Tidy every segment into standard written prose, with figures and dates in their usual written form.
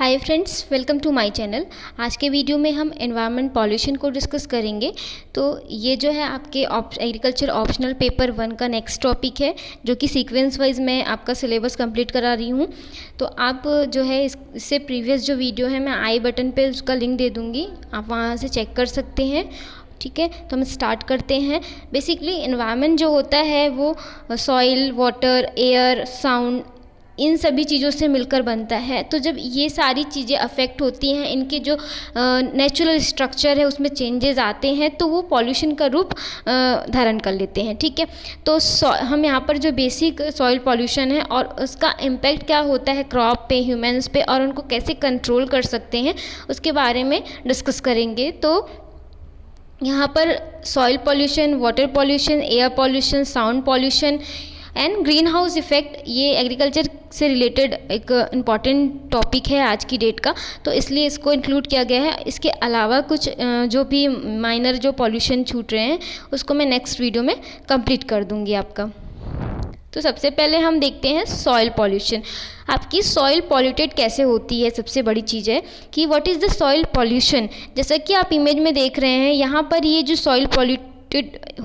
Hi friends, welcome to my channel. आज के video में हम एनवायरनमेंट पॉल्यूशन को डिस्कस करेंगे। तो ये जो है आपके एग्रीकल्चर ऑप्शनल पेपर 1 का नेक्स्ट टॉपिक है, जो कि सीक्वेंस वाइज मैं आपका सिलेबस कंप्लीट करा रही हूँ। तो आप जो है इससे प्रीवियस जो वीडियो है मैं आई बटन पे उसका लिंक दे दूँगी, आप वहाँ से चेक कर सकते हैं। ठीक है, तो हम स्टार्ट करते हैं। बेसिकली एनवायरनमेंट जो होता है वो सॉइल, वाटर, एयर, साउंड, इन सभी चीज़ों से मिलकर बनता है। तो जब ये सारी चीज़ें अफेक्ट होती हैं, इनके जो नेचुरल स्ट्रक्चर है उसमें चेंजेस आते हैं, तो वो पॉल्यूशन का रूप धारण कर लेते हैं। ठीक है, तो हम यहाँ पर जो बेसिक सॉइल पॉल्यूशन है और उसका इम्पैक्ट क्या होता है क्रॉप पे, ह्यूमंस पे, और उनको कैसे कंट्रोल कर सकते हैं उसके बारे में डिस्कस करेंगे। तो यहाँ पर soil pollution, water pollution, air pollution, sound pollution and green house effect, ये एग्रीकल्चर से रिलेटेड एक इम्पॉर्टेंट टॉपिक है आज की डेट का, तो इसलिए इसको इंक्लूड किया गया है। इसके अलावा कुछ जो भी माइनर जो पॉल्यूशन छूट रहे हैं उसको मैं नेक्स्ट वीडियो में कंप्लीट कर दूंगी आपका। तो सबसे पहले हम देखते हैं सॉइल पॉल्यूशन। आपकी सॉइल पॉल्यूटेड कैसे होती है, सबसे बड़ी चीज़ है कि what is the soil pollution. जैसा कि आप इमेज में देख रहे हैं, यहाँ पर ये जो सॉइल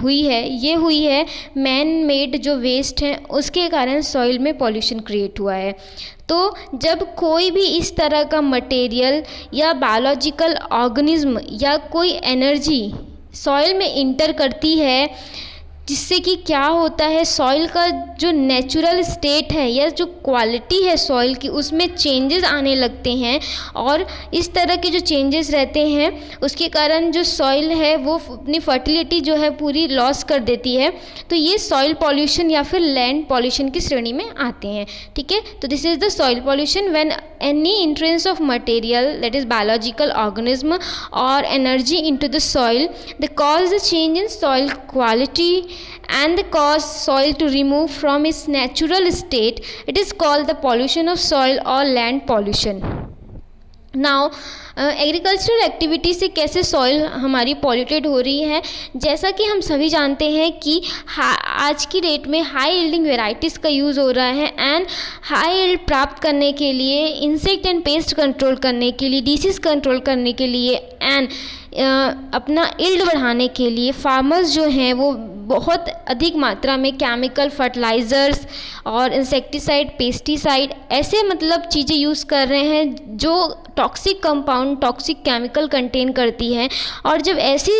हुई है, ये हुई है मैन मेड जो वेस्ट हैं उसके कारण सॉइल में पॉल्यूशन क्रिएट हुआ है। तो जब कोई भी इस तरह का मटेरियल या बायोलॉजिकल ऑर्गेनिज्म या कोई एनर्जी सॉइल में इंटर करती है, जिससे कि क्या होता है, सॉइल का जो नेचुरल स्टेट है या जो क्वालिटी है सॉइल की उसमें चेंजेस आने लगते हैं, और इस तरह के जो चेंजेस रहते हैं उसके कारण जो सॉइल है वो अपनी फर्टिलिटी जो है पूरी लॉस कर देती है। तो ये सॉइल पॉल्यूशन या फिर लैंड पॉल्यूशन की श्रेणी में आते हैं। ठीक है, तो this is the soil pollution when any entrance of material, that is biological organism or energy into the soil, they cause a change in soil quality and they cause soil to remove from its natural state. It is called the pollution of soil or land pollution. Now agricultural activity से कैसे soil हमारी polluted हो रही है। जैसा कि हम सभी जानते हैं कि आज की डेट में हाई यील्डिंग वेराइटीज़ का यूज़ हो रहा है, एंड हाई यील्ड प्राप्त करने के लिए, इंसेक्ट एंड पेस्ट कंट्रोल करने के लिए, डिसीज़ कंट्रोल करने के लिए, एंड अपना यील्ड बढ़ाने के लिए फार्मर्स जो हैं वो बहुत अधिक मात्रा में केमिकल फर्टिलाइज़र्स और इंसेक्टिसाइड, पेस्टिसाइड, ऐसे मतलब चीज़ें यूज़ कर रहे हैं जो toxic compound, toxic chemical contain करती हैं। और जब ऐसी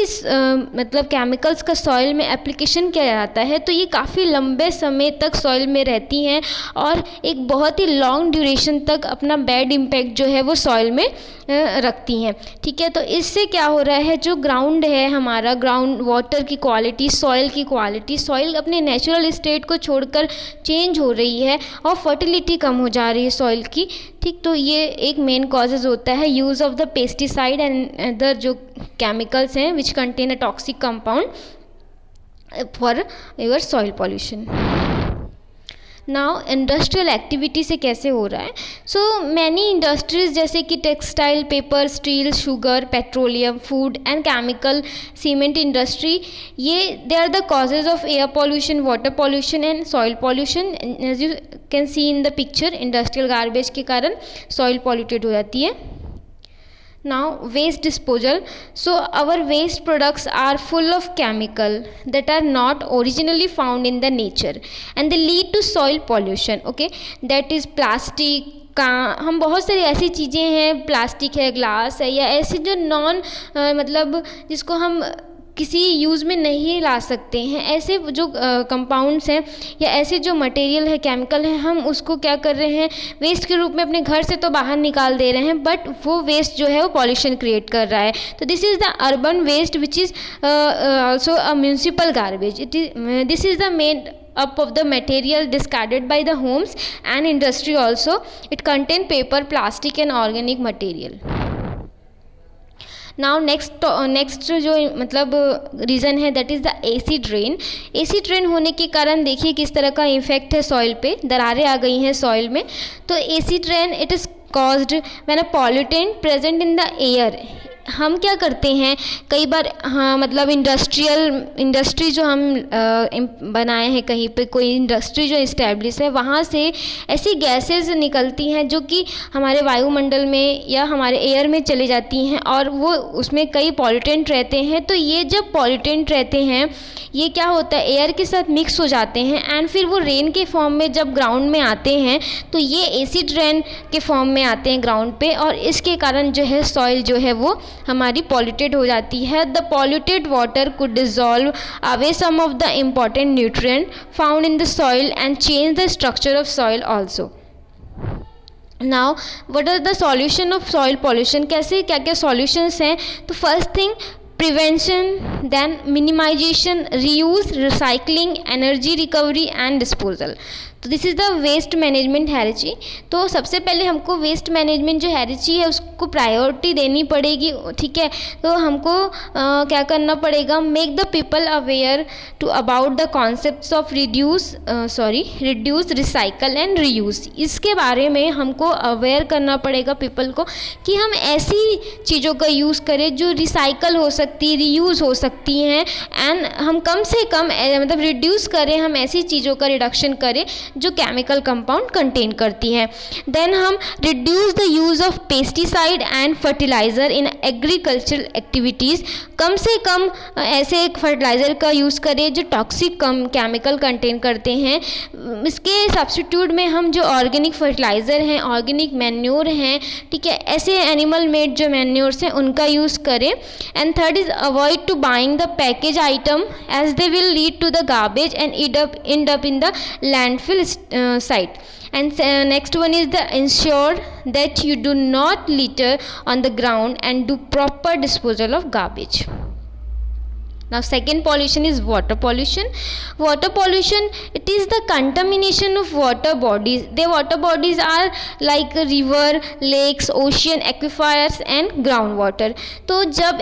मतलब केमिकल्स का सॉइल में एप्लीकेशन किया जाता है तो ये काफ़ी लंबे समय तक सॉइल में रहती हैं और एक बहुत ही लॉन्ग ड्यूरेशन तक अपना बैड इम्पैक्ट जो है वो सॉइल में रखती हैं। ठीक है, तो इससे क्या हो रहा है, जो ग्राउंड है हमारा, ग्राउंड वाटर की क्वालिटी, सॉइल की क्वालिटी, सॉइल अपने नेचुरल स्टेट को छोड़कर चेंज हो रही है और फर्टिलिटी कम हो जा रही है सॉइल की। ठीक, तो ये एक मेन कॉजेज होता है use of the pesticide and other जो केमिकल्स हैं which contain a toxic compound for your soil pollution. Now industrial activity से कैसे हो रहा है। सो मैनी इंडस्ट्रीज जैसे कि textile, paper, steel, sugar, petroleum, food and chemical, cement industry, ये they are the causes of air pollution, water pollution and soil pollution. As you can see in the picture, industrial garbage के कारण soil polluted हो जाती है। Now waste disposal. So our waste products are full of chemical that are not originally found in the nature and they lead to soil pollution. Okay, that is plastic का, हम बहुत सारी ऐसी चीज़ें हैं, प्लास्टिक है, ग्लास है, या ऐसे जो नॉन मतलब जिसको हम किसी यूज़ में नहीं ला सकते हैं, ऐसे जो कंपाउंड्स हैं या ऐसे जो मटेरियल है, केमिकल है, हम उसको क्या कर रहे हैं, वेस्ट के रूप में अपने घर से तो बाहर निकाल दे रहे हैं, बट वो वेस्ट जो है वो पॉल्यूशन क्रिएट कर रहा है। तो this is the urban waste which is also a municipal garbage. This is the main up of the material discarded by the homes and industry also. It contain paper, plastic and organic material. Now next जो मतलब reason है that is the acid rain. Acid rain होने के कारण देखिए किस तरह का इफेक्ट है सॉइल पे, दरारें आ गई हैं सॉइल में। तो acid rain it is caused when a pollutant present in the air हम क्या करते हैं कई बार, हाँ मतलब इंडस्ट्री जो हम बनाए हैं, कहीं पे कोई इंडस्ट्री जो इस्टेब्लिश है, वहाँ से ऐसी गैसेस निकलती हैं जो कि हमारे वायुमंडल में या हमारे एयर में चली जाती हैं और वो उसमें कई पॉल्यूटेंट रहते हैं। तो ये जब पॉल्यूटेंट रहते हैं ये क्या होता है, एयर के साथ मिक्स हो जाते हैं एंड फिर वो रेन के फॉर्म में जब ग्राउंड में आते हैं तो ये एसिड रेन के फॉर्म में आते हैं ग्राउंड पे, और इसके कारण जो है सॉइल जो है वो हमारी पॉल्यूटेड हो जाती है। The polluted water could dissolve away some of the important nutrient found in the soil and change the structure of soil also. Now what are the solution of soil pollution, कैसे क्या क्या solutions हैं। तो first thing prevention, then minimization, reuse, recycling, energy recovery and disposal। तो this is the waste management hierarchy. तो सबसे पहले हमको वेस्ट मैनेजमेंट जो हेरेजी है उसको प्रायोरिटी देनी पड़ेगी, ठीक है। तो हमको क्या करना पड़ेगा, make the people aware to about the concepts of reduce, recycle and reuse. इसके बारे में हमको अवेयर करना पड़ेगा पीपल को कि हम ऐसी चीज़ों का यूज़ करें जो रिसाइकल हो सकती, रीयूज़ हो सकती हैं, एंड हम कम से कम मतलब रिड्यूस करें, हम ऐसी चीज़ों का रिडक्शन करें जो केमिकल कंपाउंड कंटेन करती हैं। देन हम reduce the use of pesticide and fertiliser in agricultural activities. कम से कम ऐसे एक फर्टिलाइज़र का यूज़ करें जो टॉक्सिक केमिकल कंटेन करते हैं। इसके सब्स्टिट्यूट में हम जो ऑर्गेनिक फर्टिलाइज़र हैं, ऑर्गेनिक मैन्योर हैं, ठीक है, ऐसे एनिमल मेड जो मैन्योर्स हैं उनका यूज़ करें। And third is avoid to buying the package item as they will lead to the garbage and end up in the landfill site। And next one is the ensure that you do not litter on the ground and do proper disposal of garbage। Now second pollution is water pollution. Water pollution, it is the contamination of water bodies. The water bodies are like river, lakes, ocean, aquifers and ground water। तो जब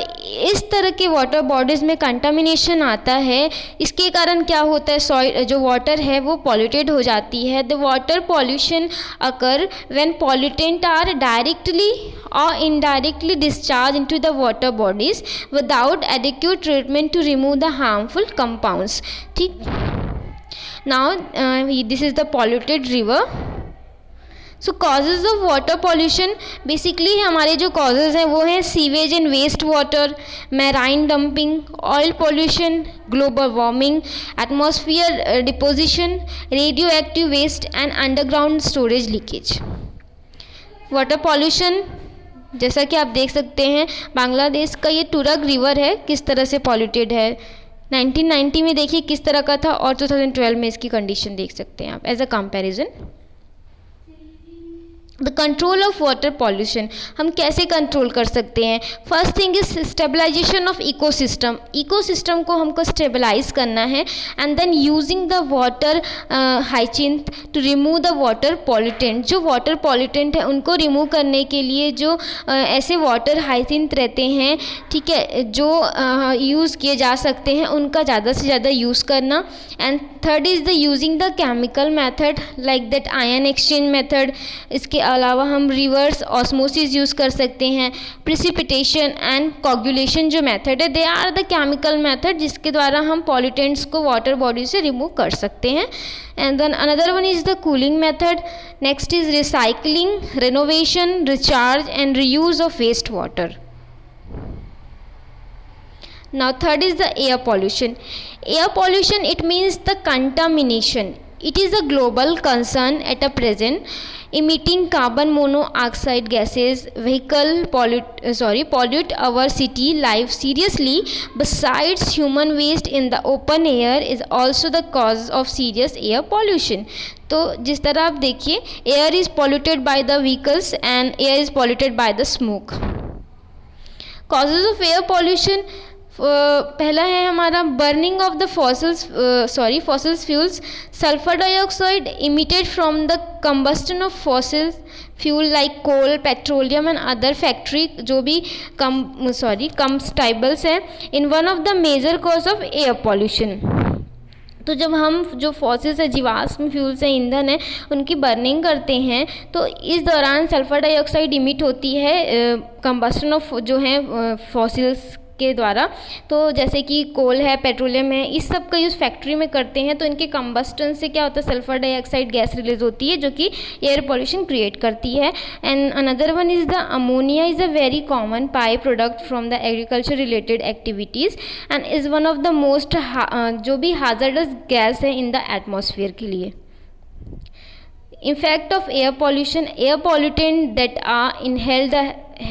इस तरह के water bodies में contamination आता है, इसके कारण क्या होता है, सॉइल जो वाटर है वो पॉल्यूटेड हो जाती है। The water pollution occur when pollutant are directly or indirectly discharged into the water bodies without adequate treatment to remove the harmful compounds, ठीक। Now this is the polluted river। So causes of water pollution, basically हमारे जो causes हैं वो हैं sewage and waste water, marine dumping, oil pollution, global warming, atmosphere deposition, radio active waste and underground storage leakage. Water pollution जैसा कि आप देख सकते हैं, बांग्लादेश का ये टुरग रिवर है किस तरह से पॉल्यूटेड है। 1990 में देखिए किस तरह का था और 2012 में इसकी कंडीशन देख सकते हैं आप as a comparison. The control of water pollution, हम कैसे कंट्रोल कर सकते हैं। First thing is stabilisation of ecosystem. Ecosystem को हमको स्टेबलाइज करना है and then using the water hygiene to remove the water pollutant. जो वाटर पॉल्यूटेंट है उनको रिमूव करने के लिए जो ऐसे वाटर हाइजीन रहते हैं, ठीक है, जो यूज़ किए जा सकते हैं उनका ज़्यादा से ज़्यादा यूज़ करना। And third is the using the chemical method like that ion exchange method. इसके अलावा हम रिवर्स ऑस्मोसिस यूज़ कर सकते हैं। प्रिसिपिटेशन एंड कोगुलेशन जो मेथड है, they are the chemical method जिसके द्वारा हम पॉल्यूटेंट्स को वाटर बॉडी से रिमूव कर सकते हैं। And then another one is the cooling method. Next is recycling, renovation, recharge and reuse of waste water. Now third is the air pollution. Air pollution, it means the contamination. It is a global concern at a present. Emitting carbon monoxide gases, vehicle pollute our city life seriously. Besides, human waste in the open air is also the cause of serious air pollution. तो जिस तरह आप देखिए, air is polluted by the vehicles and air is polluted by the smoke. Causes of air pollution, पहला है हमारा burning of the fossils fuels. Sulphur dioxide emitted from the combustion of fossil fuel like coal, petroleum and other factory जो भी combustibles हैं, in one of the major cause of air pollution. तो जब हम जो फॉसिल्स है, जीवाश्म fuels हैं, ईंधन है, उनकी बर्निंग करते हैं तो इस दौरान सल्फ़र डाइऑक्साइड इमिट होती है कंबस्टन ऑफ जो है फॉसिल्स के द्वारा। तो जैसे कि कोल है, पेट्रोलियम है, इस सब का यूज़ फैक्ट्री में करते हैं तो इनके कंबस्टन से क्या होता है, सल्फ़र डाइऑक्साइड गैस रिलीज होती है जो कि एयर पॉल्यूशन क्रिएट करती है। And another one is the ammonia is a very common by product from the agriculture related activities and is one of the most जो भी हाजर्डस गैस है in the atmosphere के लिए। Effect of air pollution: air pollutants that are inhaled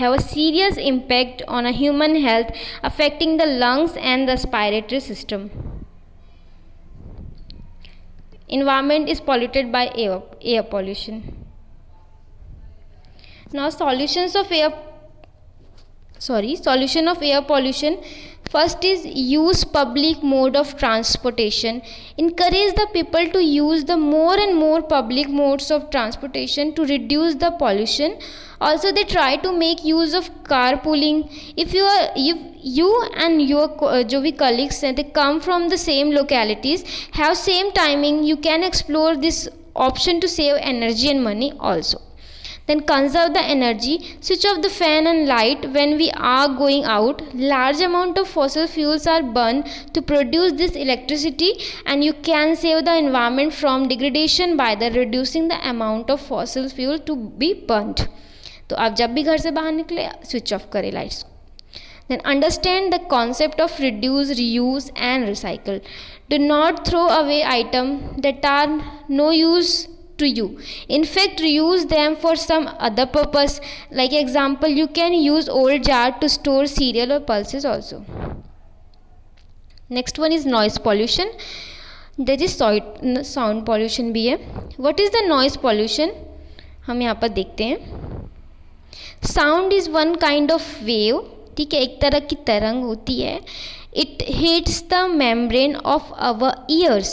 have a serious impact on a human health, affecting the lungs and the respiratory system. Environment is polluted by air pollution. Now solution of air pollution. First is use public mode of transportation. Encourage the people to use the more and more public modes of transportation to reduce the pollution. Also they try to make use of carpooling. If you and your जो भी colleagues हैं, they come from the same localities, have same timing, you can explore this option to save energy and money also. Then conserve the energy. Switch off the fan and light when we are going out. Large amount of fossil fuels are burned to produce this electricity and you can save the environment from degradation by the reducing the amount of fossil fuel to be burnt. तो आप जब भी घर से बाहर निकले switch off करें lights. Then understand the concept of reduce, reuse and recycle. Do not throw away items that are no use to you. In fact, reuse them for some other purpose. Like example, you can use old jar to store cereal or pulses also. Next one is noise pollution. There is sound pollution भी है. What is the noise pollution? हम यहाँ पर देखते हैं. Sound is one kind of wave. ठीक है, एक तरह की तरंग होती है. It hits the membrane of our ears.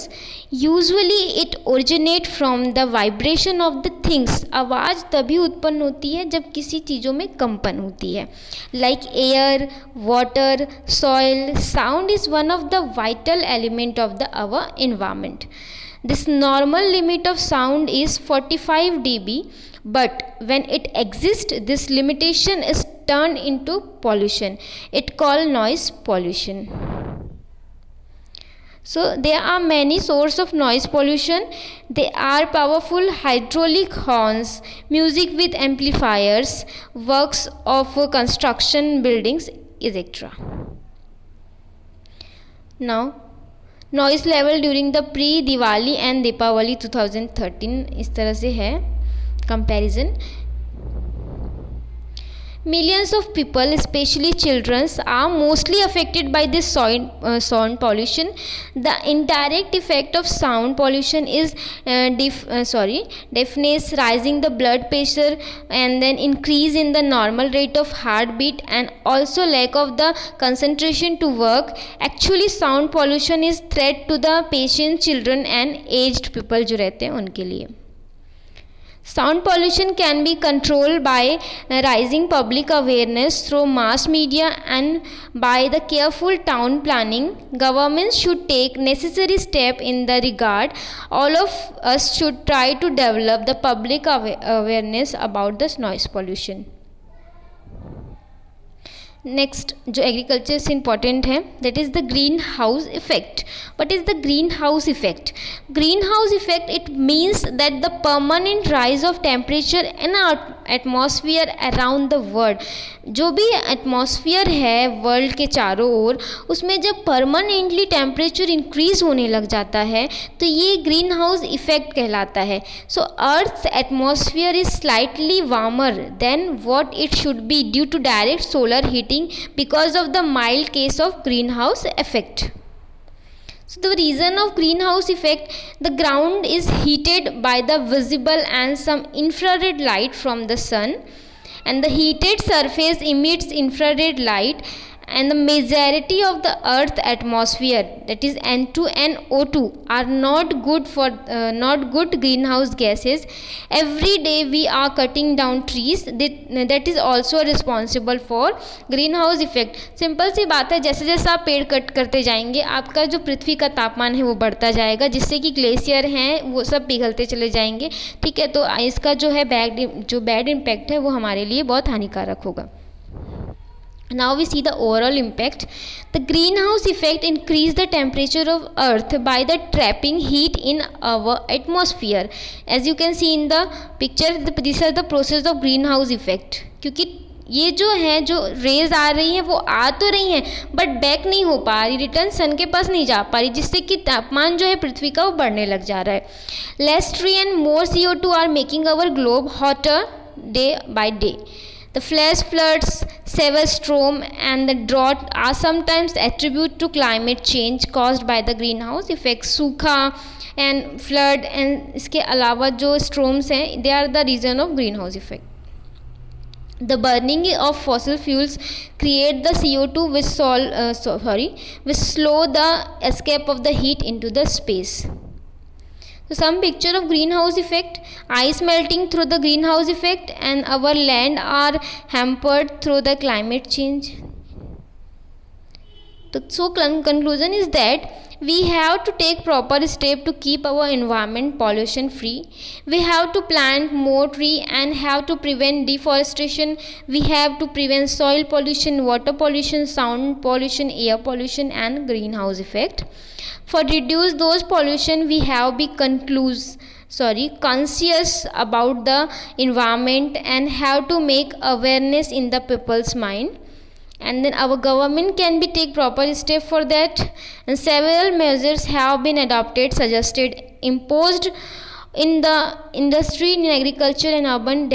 Usually it originates from the vibration of the things. आवाज़ तभी उत्पन्न होती है जब किसी चीज़ों में कंपन होती है. Like air, water, soil. Sound is one of the vital element of our environment. This normal limit of sound is 45 dB, but when it exists, this limitation is turned into pollution. It called noise pollution. So there are many sources of noise pollution. They are powerful hydraulic horns, music with amplifiers, works of construction buildings, etc. Now noise level during the pre Diwali and Deepavali 2013 इस तरह से है comparison. Millions of people, especially children, are mostly affected by this sound pollution. The indirect effect of sound pollution is deafness, rising the blood pressure, and then increase in the normal rate of heartbeat, and also lack of the concentration to work. Actually, sound pollution is threat to the patient, children, and aged people जो रहते हैं उनके लिए. Sound pollution can be controlled by raising public awareness through mass media and by the careful town planning. Governments should take necessary steps in the regard. All of us should try to develop the public awareness about this noise pollution. Next जो agriculture से important है that is the green house effect. What is the green house effect? Green house effect it means that the permanent rise of temperature in atmosphere around the world. जो भी atmosphere है world के चारों ओर उसमें जब permanently temperature increase होने लग जाता है तो ये ग्रीन हाउस इफेक्ट कहलाता है. So earth atmosphere is slightly warmer than what it should be due to direct solar heating because of the mild case of greenhouse effect. So the reason of greenhouse effect, the ground is heated by the visible and some infrared light from the sun, and the heated surface emits infrared light, and the majority of the earth atmosphere, that is N2 and O2, are not good greenhouse gases. Every day we are cutting down trees, that is also responsible for greenhouse effect. Simple सी बात है, जैसे जैसे आप पेड़ cut करते जाएंगे आपका जो पृथ्वी का तापमान है वो बढ़ता जाएगा, जिससे कि ग्लेशियर हैं वो सब पिघलते चले जाएंगे, ठीक है। तो इसका जो है बैड इम्पैक्ट है वो हमारे लिए बहुत हानिकारक होगा। Now we see the overall impact. The greenhouse effect increase the temperature of earth by the trapping heat in our atmosphere. As you can see in the picture, these are the process of greenhouse effect. क्योंकि ये जो है जो raise आ रही हैं वो आ तो रही हैं बट बैक नहीं हो पा रही, रिटर्न सन के पास नहीं जा पा रही, जिससे कि तापमान जो है पृथ्वी का वो बढ़ने लग जा रहा है। Less tree and more CO2 are making our globe hotter day by day. The flash floods, severe storm and the drought are sometimes attributed to climate change caused by the greenhouse effect. सूखा and flood and इसके अलावा जो storms हैं they are the reason of greenhouse effect. The burning of fossil fuels create the CO2 which slow the escape of the heat into the space. So some picture of greenhouse effect: ice melting through the greenhouse effect and our land are hampered through the climate change. So conclusion is that we have to take proper step to keep our environment pollution free. We have to plant more tree and have to prevent deforestation. We have to prevent soil pollution, water pollution, sound pollution, air pollution and greenhouse effect. For reduce those pollution we have be conscious about the environment and have to make awareness in the people's mind, and then our government can be take proper step for that, and several measures have been adopted, suggested, imposed in the industry, in agriculture and urban